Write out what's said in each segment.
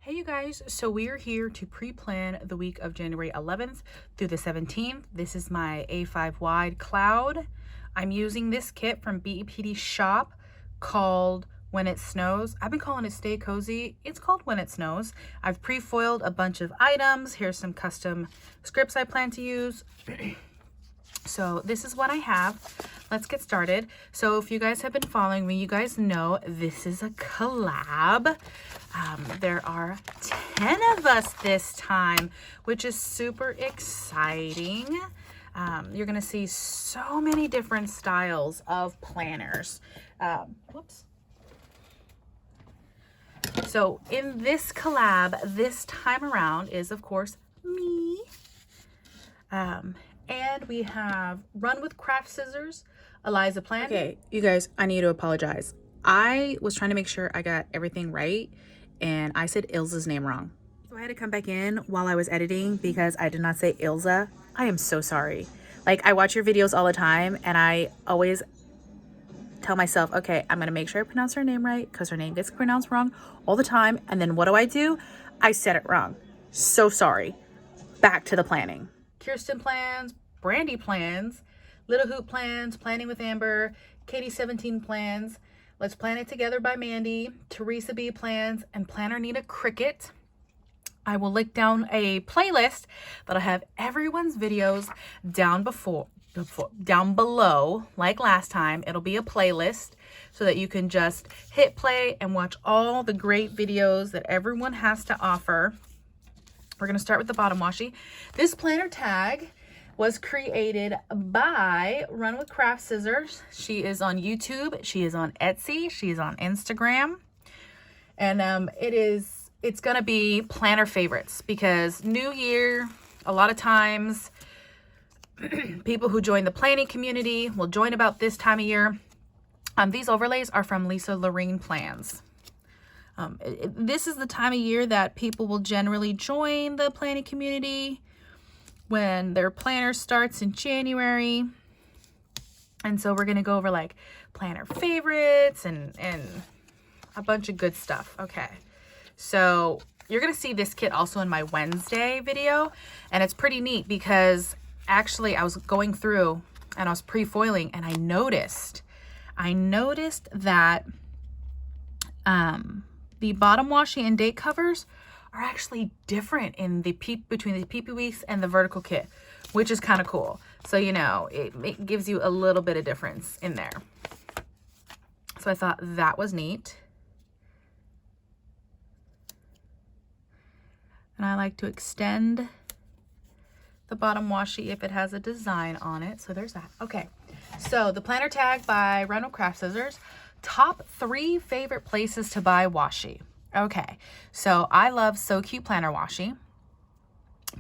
Hey you guys, so we are here to pre-plan the week of January 11th through the 17th. This is my A5 wide cloud. I'm using this kit from BEPDShop called When It Snows. I've been calling it Stay Cozy. It's called When It Snows. I've pre-foiled a bunch of items. Here's some custom scripts I plan to use. So this is what I have. Let's get started. So if you guys have been following me, you guys know this is a collab. There are 10 of us this time, which is super exciting. You're gonna see so many different styles of planners. Whoops. So in this collab, this time around is of course me. And we have Run with Craft Scissors, Eliza Plan. Okay, you guys, I need to apologize. I was trying to make sure I got everything right, and I said Ilza's name wrong. So I had to come back in while I was editing because I did not say Ilza. I am so sorry. Like, I watch your videos all the time, and I always tell myself, okay, I'm gonna make sure I pronounce her name right because her name gets pronounced wrong all the time. And then what do? I said it wrong. So sorry. Back to the planning. Kirsten plans, Brandy plans, Little Hoop plans, Planning with Amber, Katie 17 plans, Let's Plan It Together by Mandy, Teresa B plans, and Planner Nita Cricket. I will link down a playlist that'll have everyone's videos down below, like last time. It'll be a playlist so that you can just hit play and watch all the great videos that everyone has to offer. We're going to start with the bottom washi. This planner tag was created by Run with Craft Scissors. She is on YouTube. She is on Etsy. She is on Instagram. And it's going to be planner favorites because new year, a lot of times people who join the planning community will join about this time of year. These overlays are from Lisa Lorraine Plans. This is the time of year that people will generally join the planning community when their planner starts in January. And so we're going to go over like planner favorites and a bunch of good stuff. Okay. So you're going to see this kit also in my Wednesday video. And it's pretty neat because actually I was going through and I was pre-foiling and I noticed that the bottom washi and date covers are actually different in the between the PPWs and the vertical kit, which is kind of cool. So, you know, it gives you a little bit of difference in there. So I thought that was neat. And I like to extend the bottom washi if it has a design on it. So there's that. Okay, so the planner tag by Run with Craft Scissors. Top 3 favorite places to buy washi. Okay, so I love So Cute Planner washi.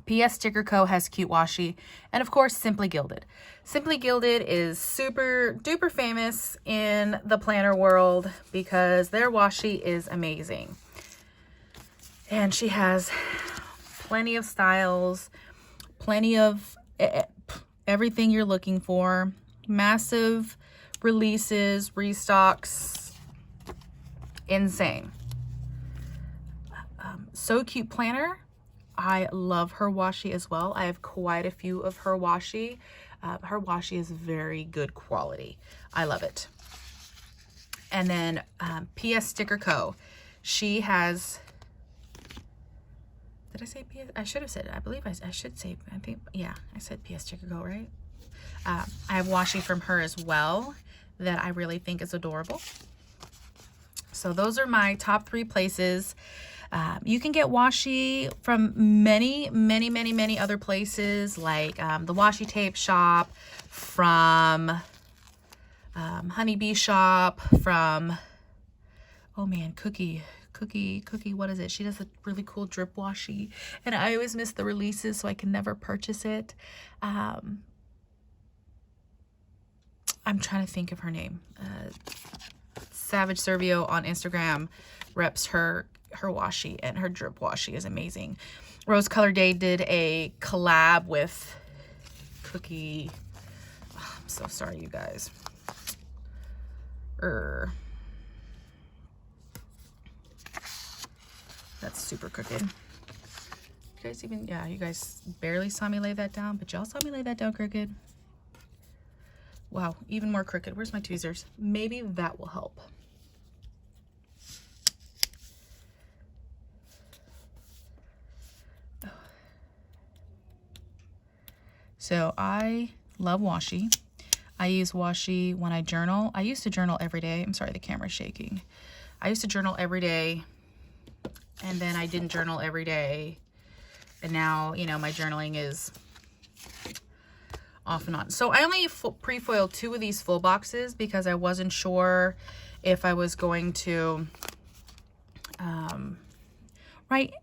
PS Sticker Co. has cute washi. And of course, Simply Gilded. Simply Gilded is super duper famous in the planner world because their washi is amazing. And she has plenty of styles, plenty of everything you're looking for. Massive releases, restocks, insane. So Cute Planner, I love her washi as well. I have quite a few of her washi. Her washi is very good quality. I love it. And then PS Sticker Co. She has, did I say PS? I should have said it. I believe I should say, I think, yeah, I said PS Sticker Co, right? I have washi from her as well that I really think is adorable. So those are my top 3 places. You can get washi from many other places like the Washi Tape Shop, from Honeybee Shop, from, oh man, Cookie, what is it? She does a really cool drip washi and I always miss the releases so I can never purchase it. I'm trying to think of her name. Savage Servio on Instagram reps her washi, and her drip washi is amazing. Rose Color Day did a collab with Cookie. Oh, I'm so sorry, you guys. That's super crooked. You guys even, yeah, you guys barely saw me lay that down, but y'all saw me lay that down crooked. Wow, even more crooked. Where's my tweezers? Maybe that will help. So I love washi. I use washi when I journal. I used to journal every day. I'm sorry, the camera's shaking. I used to journal every day, and then I didn't journal every day. And now, you know, my journaling is off and on. So I only pre-foiled 2 of these full boxes because I wasn't sure if I was going to write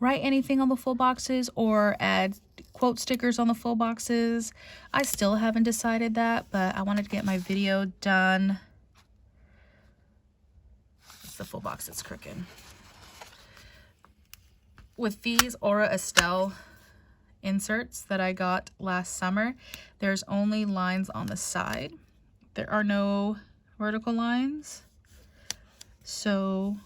anything on the full boxes or add quote stickers on the full boxes. I still haven't decided that, but I wanted to get my video done. It's the full box that's crooked. With these Aura Estelle inserts that I got last summer, there's only lines on the side. There are no vertical lines. So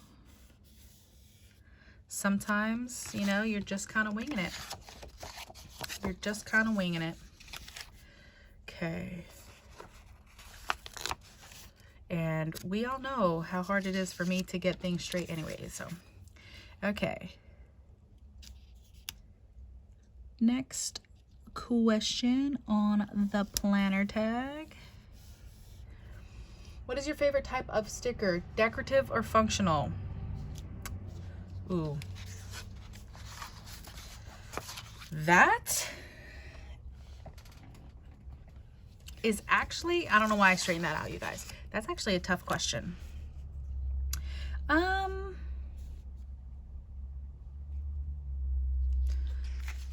sometimes, you know, you're just kind of winging it. You're just kind of winging it. Okay. And we all know how hard it is for me to get things straight anyway, so. Okay. Next question on the planner tag. What is your favorite type of sticker? Decorative or functional? Ooh. That is actually, I don't know why I straightened that out, you guys. That's actually a tough question.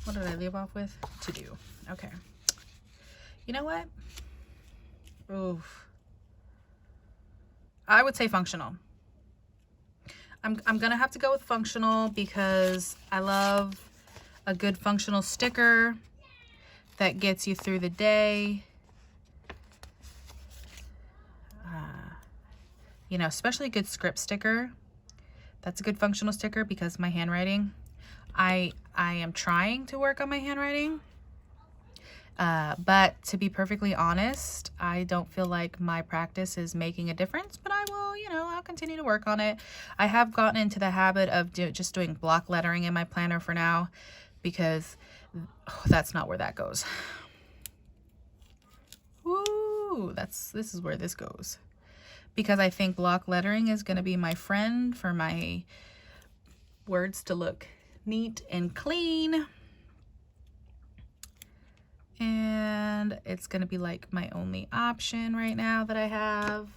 What did I leave off with? To do. Okay. You know what? Oof. I would say functional. I'm gonna have to go with functional because I love a good functional sticker that gets you through the day. You know, especially a good script sticker. That's a good functional sticker because my handwriting, I am trying to work on my handwriting. But to be perfectly honest, I don't feel like my practice is making a difference, but I will, you know, I'll continue to work on it. I have gotten into the habit of just doing block lettering in my planner for now because that's not where that goes. Ooh, this is where this goes. Because I think block lettering is going to be my friend for my words to look neat and clean. And it's going to be like my only option right now that I have.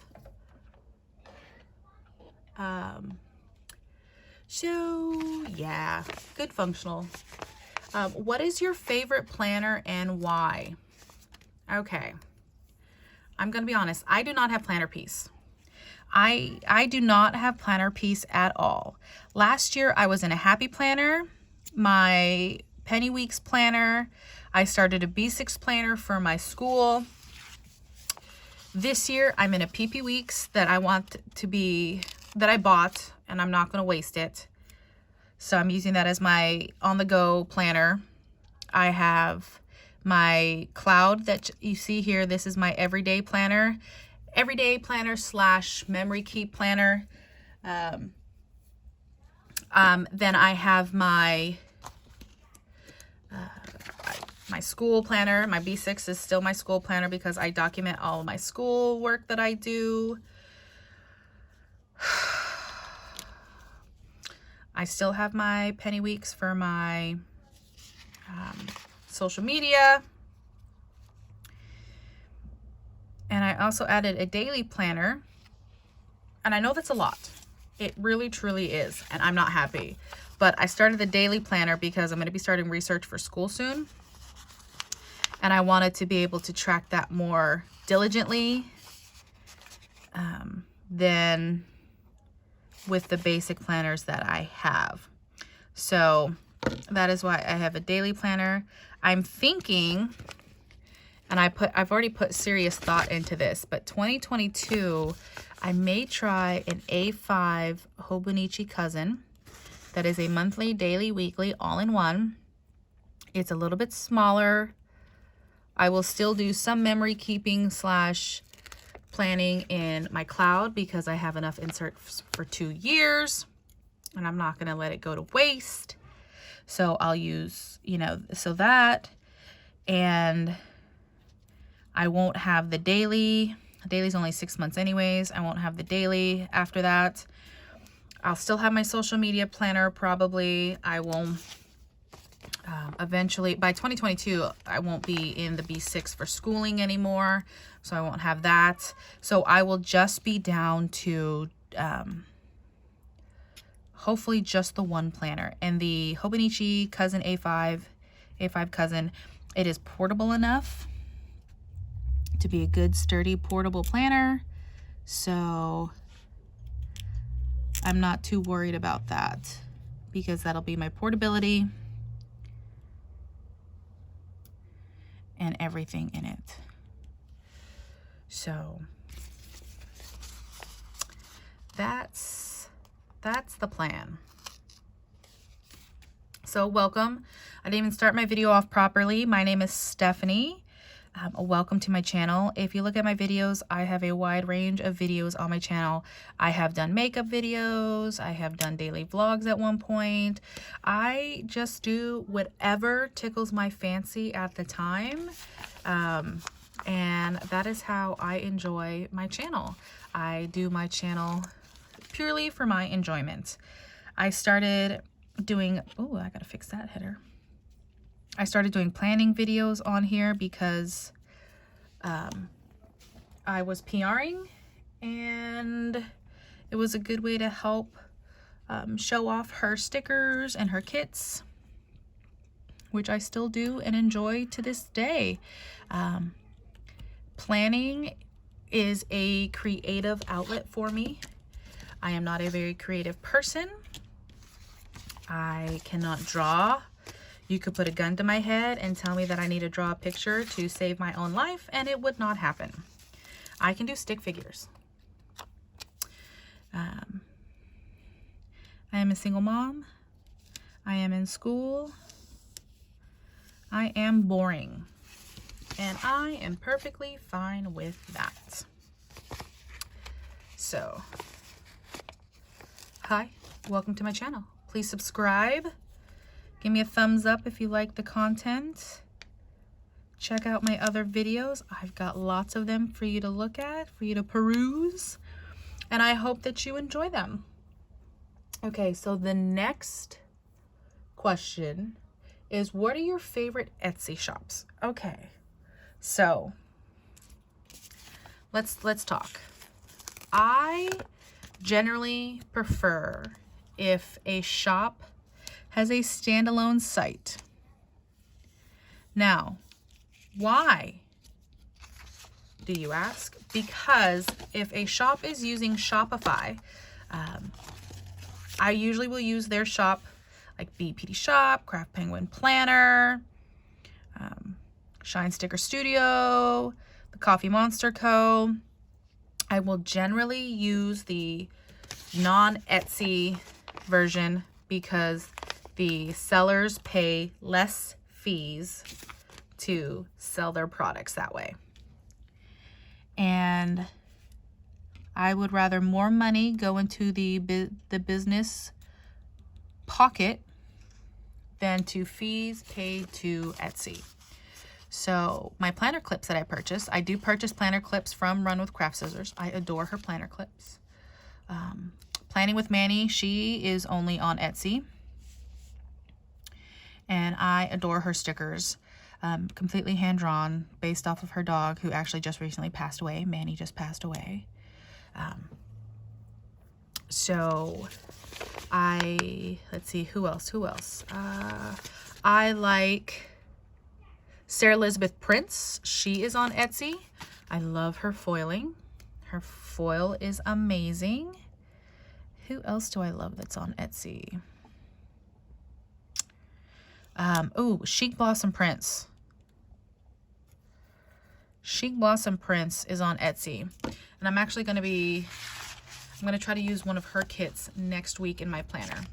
So yeah, good functional. What is your favorite planner and why? Okay. I'm going to be honest. I do not have planner piece. I do not have planner piece at all. Last year I was in a happy planner, my Penny Weeks planner. I started a B6 planner for my school. This year I'm in a PP Weeks that I want to be, that I bought, and I'm not going to waste it. So I'm using that as my on-the-go planner. I have my cloud that you see here. This is my everyday planner / memory keep planner. Then I have my my school planner. My B6 is still my school planner because I document all my school work that I do. I still have my Penny Weeks for my social media. And I also added a daily planner. And I know that's a lot. It really, truly is. And I'm not happy. But I started the daily planner because I'm going to be starting research for school soon. And I wanted to be able to track that more diligently than with the basic planners that I have. So that is why I have a daily planner. I'm thinking, and I've already put serious thought into this, but 2022, I may try an A5 Hobonichi Cousin. that is a monthly, daily, weekly, all-in-one. It's a little bit smaller. I will still do some memory keeping slash planning in my cloud because I have enough inserts for 2 years and I'm not going to let it go to waste. So I'll use, you know, so that, and I won't have the daily. Daily's only 6 months anyways. I won't have the daily after that. I'll still have my social media planner probably. I will eventually, by 2022, I won't be in the B6 for schooling anymore. So I won't have that. So I will just be down to hopefully just the one planner. And the Hobonichi Cousin A5 Cousin, it is portable enough to be a good sturdy portable planner. So I'm not too worried about that because that'll be my portability and everything in it. So that's the plan. So welcome. I didn't even start my video off properly. My name is Stephanie. Welcome to my channel. If you look at my videos, I have a wide range of videos on my channel. I have done makeup videos. I have done daily vlogs at one point. I just do whatever tickles my fancy at the time. And that is how I enjoy my channel. I do my channel purely for my enjoyment. I started doing, oh, I gotta fix that header. I started doing planning videos on here because I was PRing and it was a good way to help show off her stickers and her kits, which I still do and enjoy to this day. Planning is a creative outlet for me. I am not a very creative person. I cannot draw. You could put a gun to my head and tell me that I need to draw a picture to save my own life, and it would not happen. I can do stick figures. I am a single mom. I am in school. I am boring. And I am perfectly fine with that. So, hi, welcome to my channel. Please subscribe. Give me a thumbs up if you like the content. Check out my other videos. I've got lots of them for you to look at, for you to peruse, and I hope that you enjoy them. Okay, so the next question is, what are your favorite Etsy shops? Okay, so let's talk. I generally prefer if a shop has a standalone site. Now, why, do you ask? Because if a shop is using Shopify, I usually will use their shop, like BEPDShop, Craft Penguin Planner, Shine Sticker Studio, the Coffee Monster Co. I will generally use the non-Etsy version because the sellers pay less fees to sell their products that way. And I would rather more money go into the business pocket than to fees paid to Etsy. So my planner clips that I purchase, I do purchase planner clips from Run with Craft Scissors. I adore her planner clips. Planning with Manny, she is only on Etsy. And I adore her stickers, completely hand-drawn, based off of her dog, who actually just recently passed away. Manny just passed away. So let's see, who else? I like Sarah Elizabeth Prince. She is on Etsy. I love her foiling. Her foil is amazing. Who else do I love that's on Etsy? Oh, Chic Blossom Prince. Chic Blossom Prince is on Etsy. And I'm actually going to try to use one of her kits next week in my planner.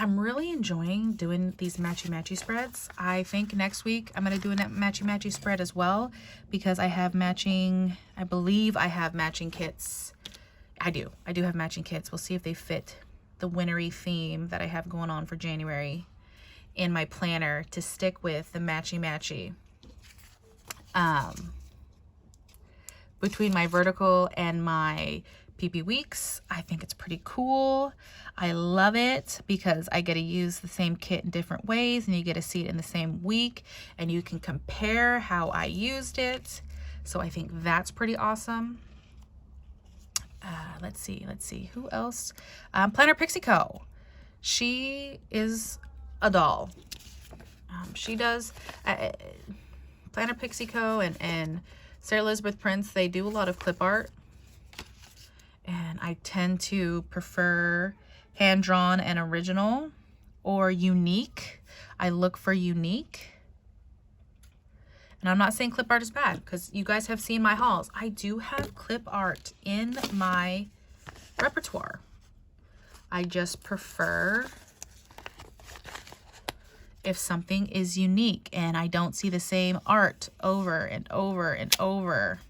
I'm really enjoying doing these matchy-matchy spreads. I think next week I'm going to do a matchy-matchy spread as well, because I have matching, I believe I have matching kits. I do have matching kits. We'll see if they fit the wintry theme that I have going on for January in my planner to stick with the matchy-matchy. Between my vertical and my PP Weeks, I think it's pretty cool. I love it because I get to use the same kit in different ways, and you get to see it in the same week, and you can compare how I used it. So I think that's pretty awesome. Let's see, who else? Planner Pixie Co. She is a doll. She does Planner Pixie Co. and Sarah Elizabeth Prince, they do a lot of clip art, and I tend to prefer hand-drawn and original or unique. I look for unique. And I'm not saying clip art is bad, because you guys have seen my hauls. I do have clip art in my repertoire. I just prefer if something is unique and I don't see the same art over and over and over.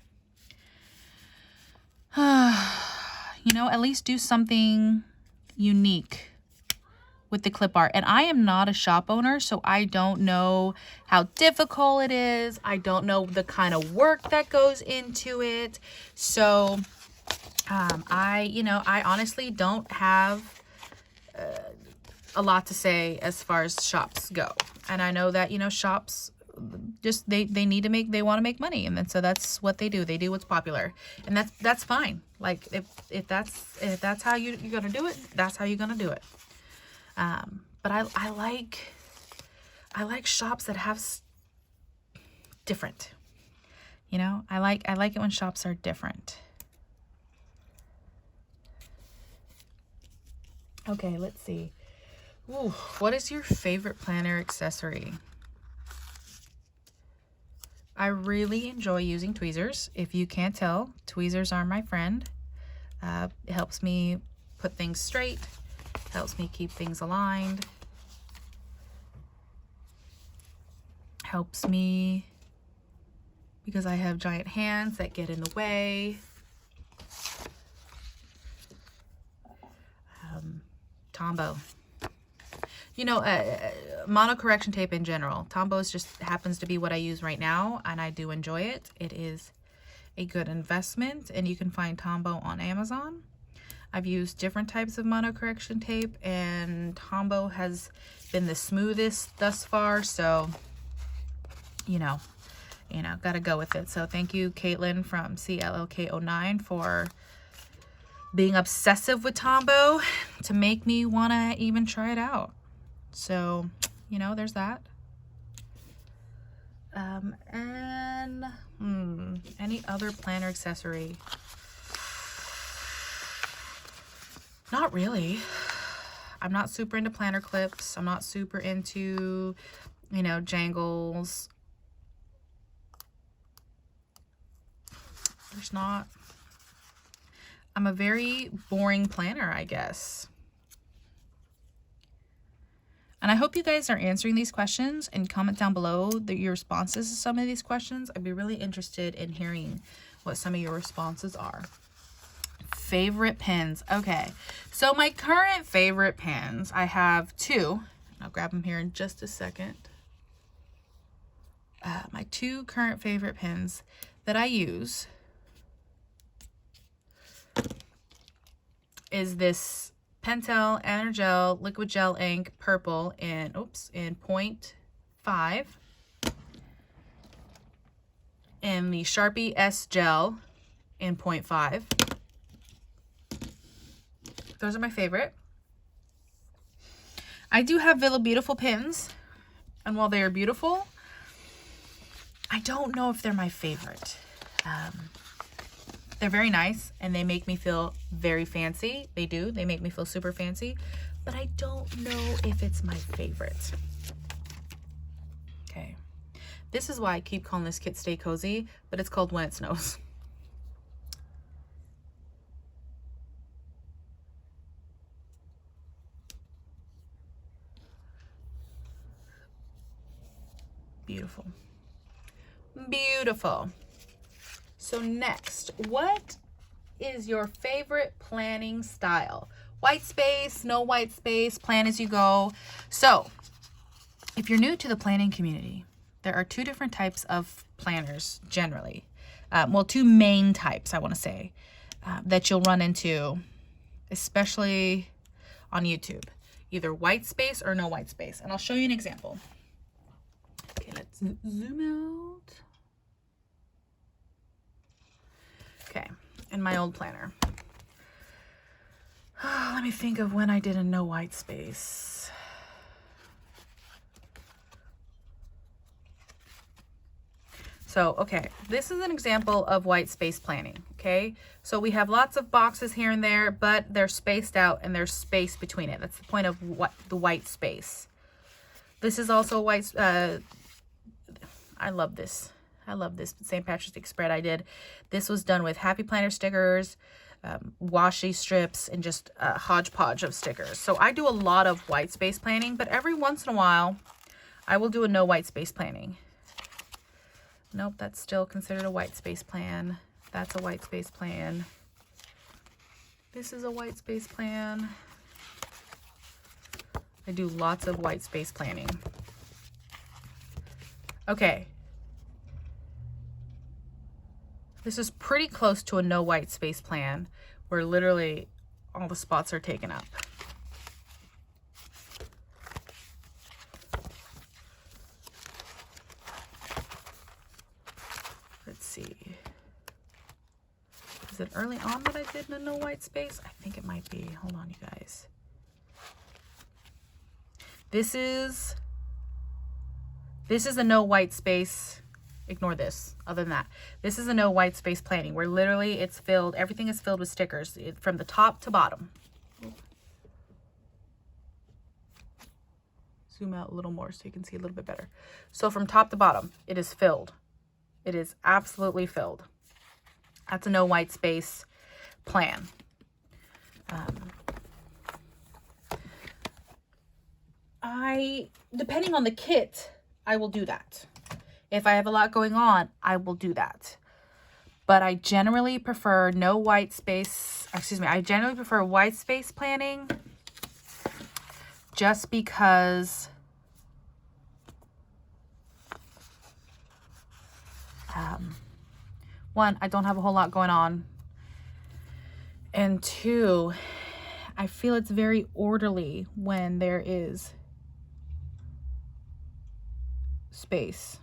You know, at least do something unique with the clip art. And I am not a shop owner, so I don't know how difficult it is. I don't know the kind of work that goes into it. So I honestly don't have a lot to say as far as shops go. And I know that, shops just, they need to make, they want to make money. And then, so that's what they do. They do what's popular, and that's fine. Like if that's how you're going to do it, that's how you're going to do it. But I like shops that have different, I like it when shops are different. Okay, let's see. Ooh, what is your favorite planner accessory? I really enjoy using tweezers. If you can't tell, tweezers are my friend. It helps me put things straight, helps me keep things aligned, helps me because I have giant hands that get in the way. Tombow. Mono correction tape in general. Tombow just happens to be what I use right now, and I do enjoy it. It is a good investment, and you can find Tombow on Amazon. I've used different types of mono correction tape, and Tombow has been the smoothest thus far, so gotta go with it. So thank you, Caitlin from CLLK09, for being obsessive with Tombow to make me want to even try it out. So, there's that. And any other planner accessory? Not really. I'm not super into planner clips. I'm not super into, jangles. There's not. I'm a very boring planner, I guess. And I hope you guys are answering these questions, and comment down below your responses to some of these questions. I'd be really interested in hearing what some of your responses are. Favorite pins. Okay, so my current favorite pins, I have two. I'll grab them here in just a second. My two current favorite pins that I use is this Pentel Energel Liquid Gel Ink Purple in 0.5, and the Sharpie S Gel in 0.5. Those are my favorite. I do have Villa Beautiful pins, and while they are beautiful, I don't know if they're my favorite. They're very nice, and they make me feel very fancy. They do. They make me feel super fancy, but I don't know if it's my favorite. Okay. This is why I keep calling this kit Stay Cozy, but it's called When It Snows. Beautiful. Beautiful. So next, what is your favorite planning style? White space, no white space, plan as you go. So if you're new to the planning community, there are two different types of planners generally. Well, two main types, I want to say, that you'll run into, especially on YouTube. Either white space or no white space. And I'll show you an example. Okay, let's zoom out. Okay, in my old planner. Let me think of when I did a no white space. So, okay, this is an example of white space planning, okay? So we have lots of boxes here and there, but they're spaced out and there's space between it. That's the point of what the white space. This is also white, I love this. I love this St. Patrick's Day spread I did. This was done with Happy Planner stickers, washi strips, and just a hodgepodge of stickers. So I do a lot of white space planning, but every once in a while, I will do a no white space planning. Nope, that's still considered a white space plan. That's a white space plan. This is a white space plan. I do lots of white space planning. Okay. This is pretty close to a no white space plan where literally all the spots are taken up. Let's see. Is it early on that I did a no white space? I think it might be. Hold on, you guys. This is a no white space. Ignore this. Other than that, this is a no white space planning where literally it's filled. Everything is filled with stickers from the top to bottom. Zoom out a little more so you can see a little bit better. So from top to bottom, it is filled. It is absolutely filled. That's a no white space plan. Depending on the kit, I will do that. If I have a lot going on, I will do that. But I generally prefer no white space, excuse me, I generally prefer white space planning just because one, I don't have a whole lot going on. And two, I feel it's very orderly when there is space.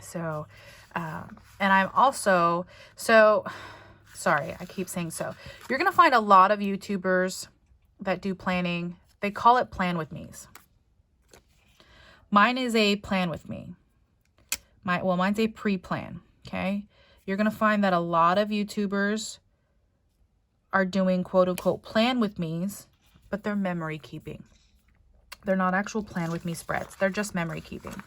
So, and I'm also, sorry, I keep saying so. You're going to find a lot of YouTubers that do planning. They call it plan with me's. Mine is a plan with me. Mine's a pre-plan, okay? You're going to find that a lot of YouTubers are doing quote unquote plan with me's, but they're memory keeping. They're not actual plan with me spreads. They're just memory keeping.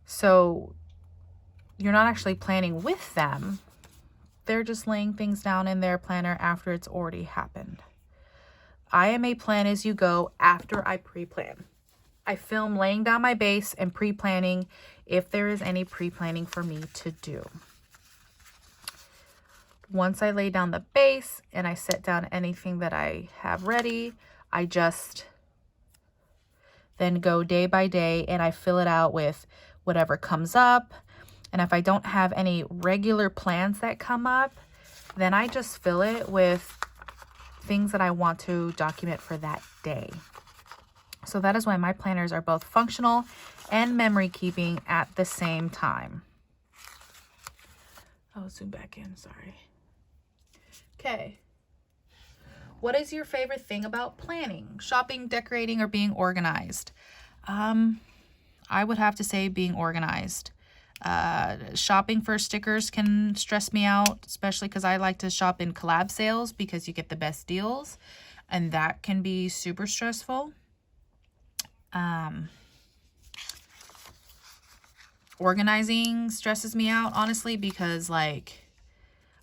So you're not actually planning with them. They're just laying things down in their planner after it's already happened. I am a plan as you go after I pre-plan. I film laying down my base and pre-planning if there is any pre-planning for me to do. Once I lay down the base and I set down anything that I have ready, I just then go day by day and I fill it out with whatever comes up. And if I don't have any regular plans that come up, then I just fill it with things that I want to document for that day. So that is why my planners are both functional and memory keeping at the same time. Oh, zoom back in, sorry. Okay. What is your favorite thing about planning, shopping, decorating, or being organized? I would have to say being organized. Shopping for stickers can stress me out, especially because I like to shop in collab sales because you get the best deals, and that can be super stressful. Organizing stresses me out, honestly, because like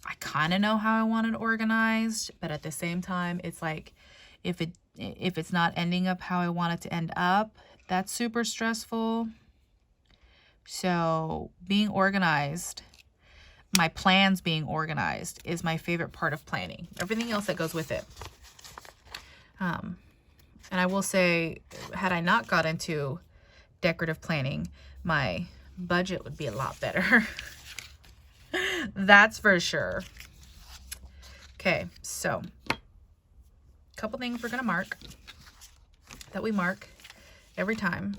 I kind of know how I want it organized, but at the same time, it's like if it's not ending up how I want it to end up, that's super stressful. So being organized, my plans being organized is my favorite part of planning. Everything else that goes with it. And I will say, had I not got into decorative planning, my budget would be a lot better. That's for sure. Okay, so a couple things we're gonna mark that we mark every time.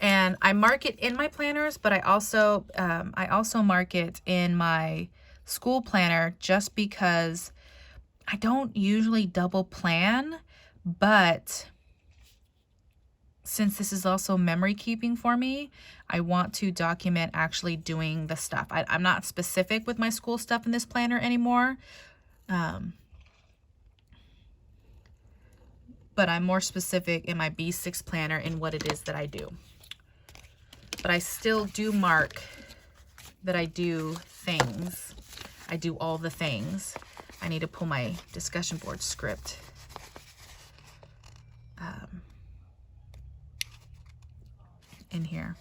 And I mark it in my planners, but I also mark it in my school planner just because I don't usually double plan, but since this is also memory keeping for me, I want to document actually doing the stuff. I'm not specific with my school stuff in this planner anymore, but I'm more specific in my B6 planner in what it is that I do. But I still do mark that I do things. I do all the things. I need to pull my discussion board script. In here.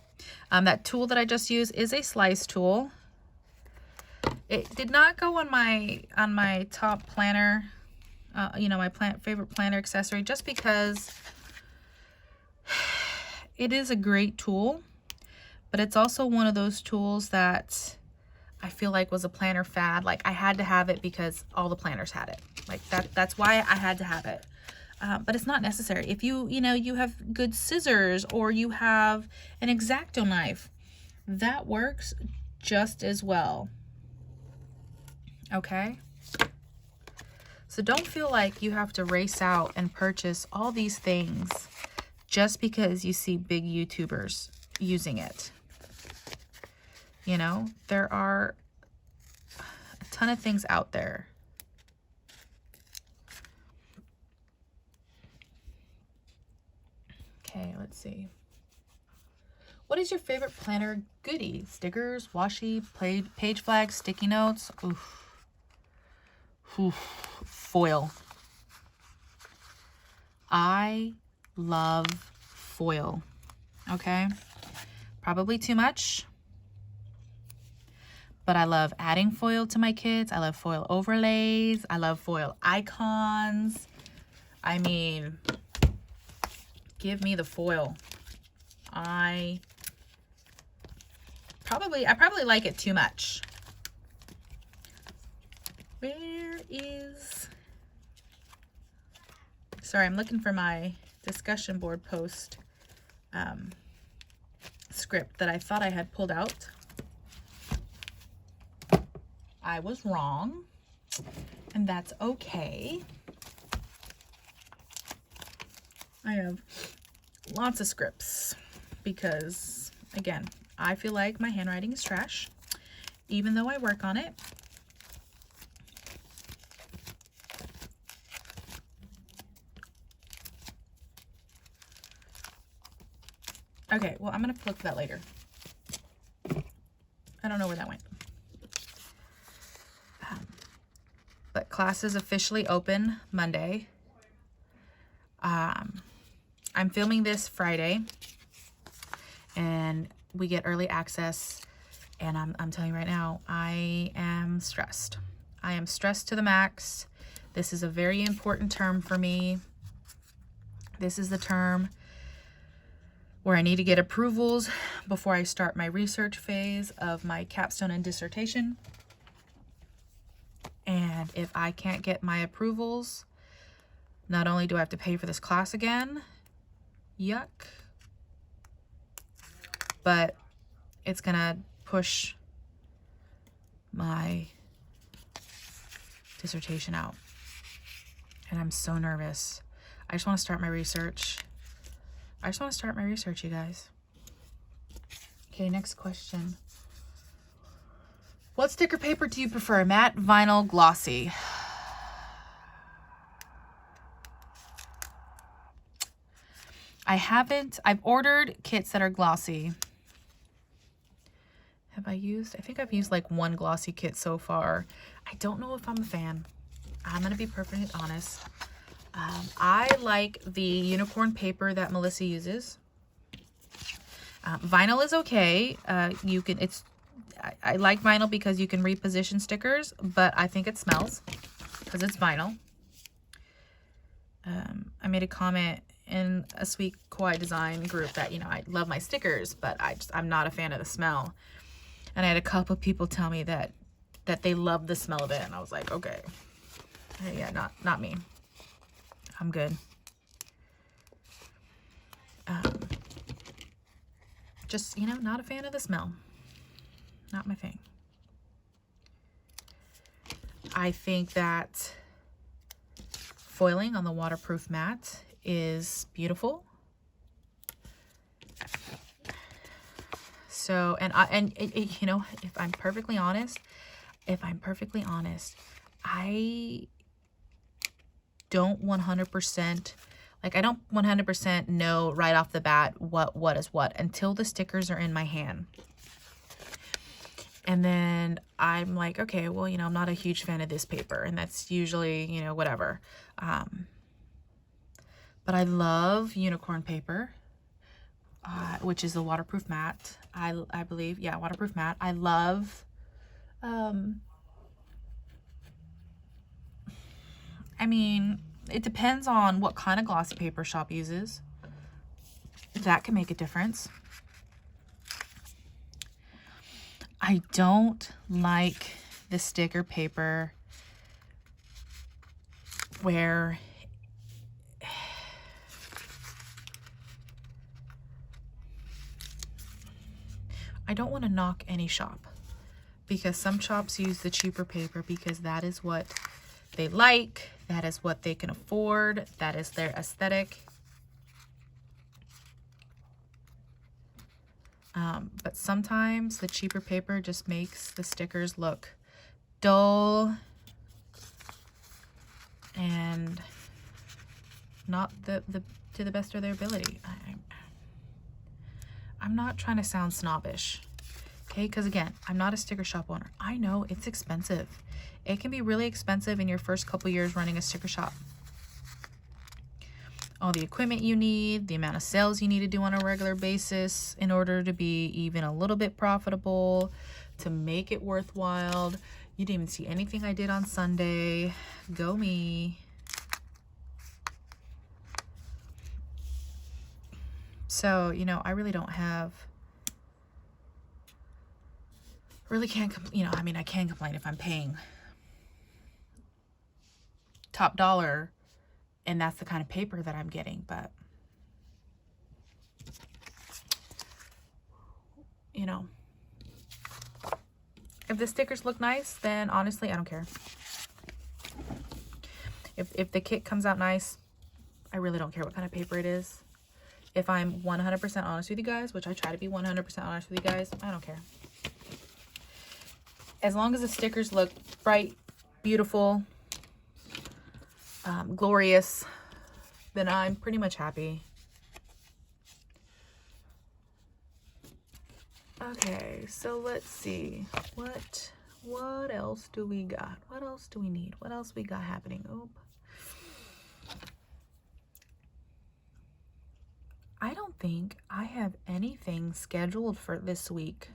That tool that I just used is a slice tool. It did not go on my top planner, you know, my favorite planner accessory, just because it is a great tool. But it's also one of those tools that I feel like was a planner fad. Like I had to have it because all the planners had it. Like that's why I had to have it. But it's not necessary. If you have good scissors or you have an X-Acto knife, that works just as well. Okay? So don't feel like you have to race out and purchase all these things just because you see big YouTubers using it. You know, there are a ton of things out there. Okay, let's see. What is your favorite planner goodie? Stickers, washi, page flags, sticky notes? Oof. Oof. Foil. I love foil. Okay? Probably too much. But I love adding foil to my kits. I love foil overlays. I love foil icons. I mean, give me the foil. I probably like it too much. Where is... Sorry, I'm looking for my discussion board post script that I thought I had pulled out. I was wrong, and that's okay. I have lots of scripts because, again, I feel like my handwriting is trash, even though I work on it. Okay, well, I'm going to look for that later. I don't know where that went. But class is officially open Monday. I'm filming this Friday, and we get early access, and I'm telling you right now, I am stressed. I am stressed to the max. This is a very important term for me. This is the term where I need to get approvals before I start my research phase of my capstone and dissertation. And if I can't get my approvals, not only do I have to pay for this class again, yuck, but it's gonna push my dissertation out. And I'm so nervous. I just want to start my research. You guys. Okay, next question. What sticker paper do you prefer? Matte, vinyl, glossy? I've ordered kits that are glossy. have I used? I think I've used like one glossy kit so far. I don't know if I'm a fan. I'm going to be perfectly honest. I like the unicorn paper that Melissa uses. Vinyl is okay. You can, I like vinyl because you can reposition stickers, but I think it smells because it's vinyl. I made a comment in a Sweet Kawaii Design group that, you know, I love my stickers, but I'm not a fan of the smell. And I had a couple of people tell me that they love the smell of it, and I was like, okay, yeah, not me. I'm good. Just, you know, not a fan of the smell. Not my thing. I think that foiling on the waterproof mat is beautiful. So, and you know, if I'm perfectly honest, I don't 100%, like I don't 100% know right off the bat what is what until the stickers are in my hand. And then I'm like, okay, well, you know, I'm not a huge fan of this paper, and that's usually, you know, whatever. But I love unicorn paper, which is a waterproof mat. I believe, yeah, waterproof mat. I love, I mean, it depends on what kind of glossy paper shop uses. That can make a difference. I don't like the sticker paper where I don't want to knock any shop, because some shops use the cheaper paper because that is what they like, that is what they can afford, that is their aesthetic. But sometimes the cheaper paper just makes the stickers look dull and not to the best of their ability. I'm not trying to sound snobbish, okay? Because again, I'm not a sticker shop owner. I know it's expensive. It can be really expensive in your first couple years running a sticker shop. All the equipment you need, the amount of sales you need to do on a regular basis in order to be even a little bit profitable, to make it worthwhile. You didn't even see anything I did on Sunday. Go me. So, you know, I really don't have, really can't, you know, I mean, I can complain if I'm paying top dollar and that's the kind of paper that I'm getting, but, you know, if the stickers look nice, then honestly, I don't care. If the kit comes out nice, I really don't care what kind of paper it is. If I'm 100% honest with you guys, which I try to be 100% honest with you guys, I don't care. As long as the stickers look bright, beautiful, glorious, then I'm pretty much happy. Okay, so let's see. What else do we got? What else do we need? What else we got happening? Oh. I don't think I have anything scheduled for this week.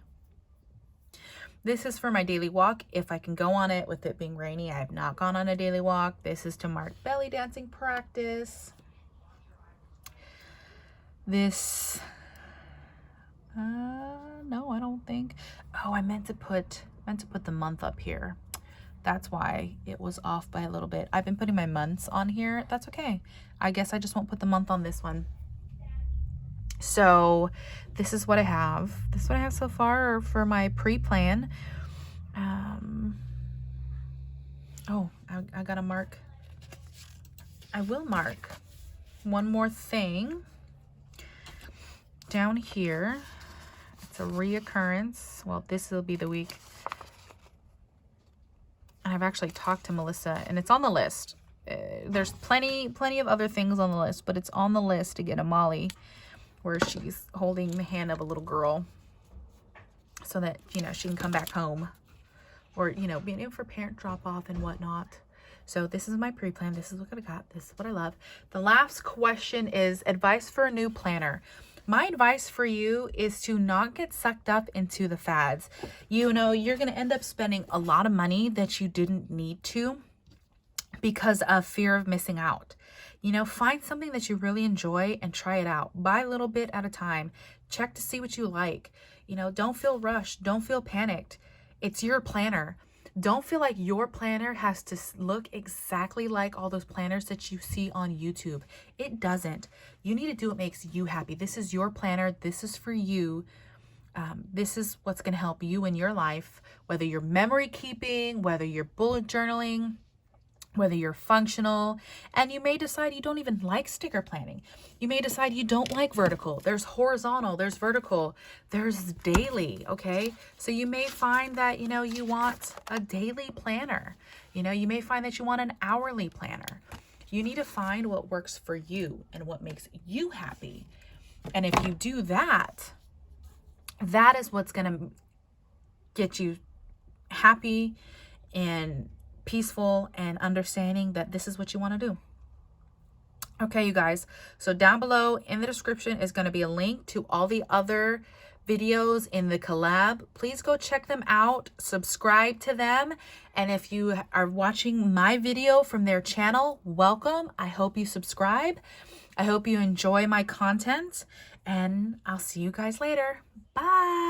This is for my daily walk, if I can go on it with it being rainy. I have not gone on a daily walk. This is to mark belly dancing practice. This, no, I don't think. Oh, I meant to put the month up here. That's why it was off by a little bit. I've been putting my months on here. That's okay. I guess I just won't put the month on this one. So this is what I have. This is what I have so far for my pre-plan. Oh, I gotta mark. I will mark one more thing down here. It's a reoccurrence. Well, this will be the week. I've actually talked to Melissa, and it's on the list. There's plenty of other things on the list, but it's on the list to get a Molly, where she's holding the hand of a little girl. so that, you know, she can come back home, or, you know, being able for parent drop off and whatnot. So this is my pre-plan. This is what I got. This is what I love. The last question is advice for a new planner. My advice for you is to not get sucked up into the fads. You know, you're going to end up spending a lot of money that you didn't need to because of fear of missing out. You know, find something that you really enjoy and try it out. Buy a little bit at a time. Check to see what you like. You know, don't feel rushed. Don't feel panicked. It's your planner. Don't feel like your planner has to look exactly like all those planners that you see on YouTube. It doesn't. You need to do what makes you happy. This is your planner. This is for you. This is what's going to help you in your life, whether you're memory keeping, whether you're bullet journaling, whether you're functional. And you may decide you don't even like sticker planning. You may decide you don't like vertical. There's horizontal, there's vertical, there's daily, okay? So you may find that, you know, you want a daily planner. You know, you may find that you want an hourly planner. You need to find what works for you and what makes you happy. And if you do that, that is what's going to get you happy and peaceful and understanding that this is what you want to do. Okay, you guys. So down below in the description is going to be a link to all the other videos in the collab. Please go check them out. Subscribe to them. And if you are watching my video from their channel, welcome. I hope you subscribe. I hope you enjoy my content. And I'll see you guys later. Bye.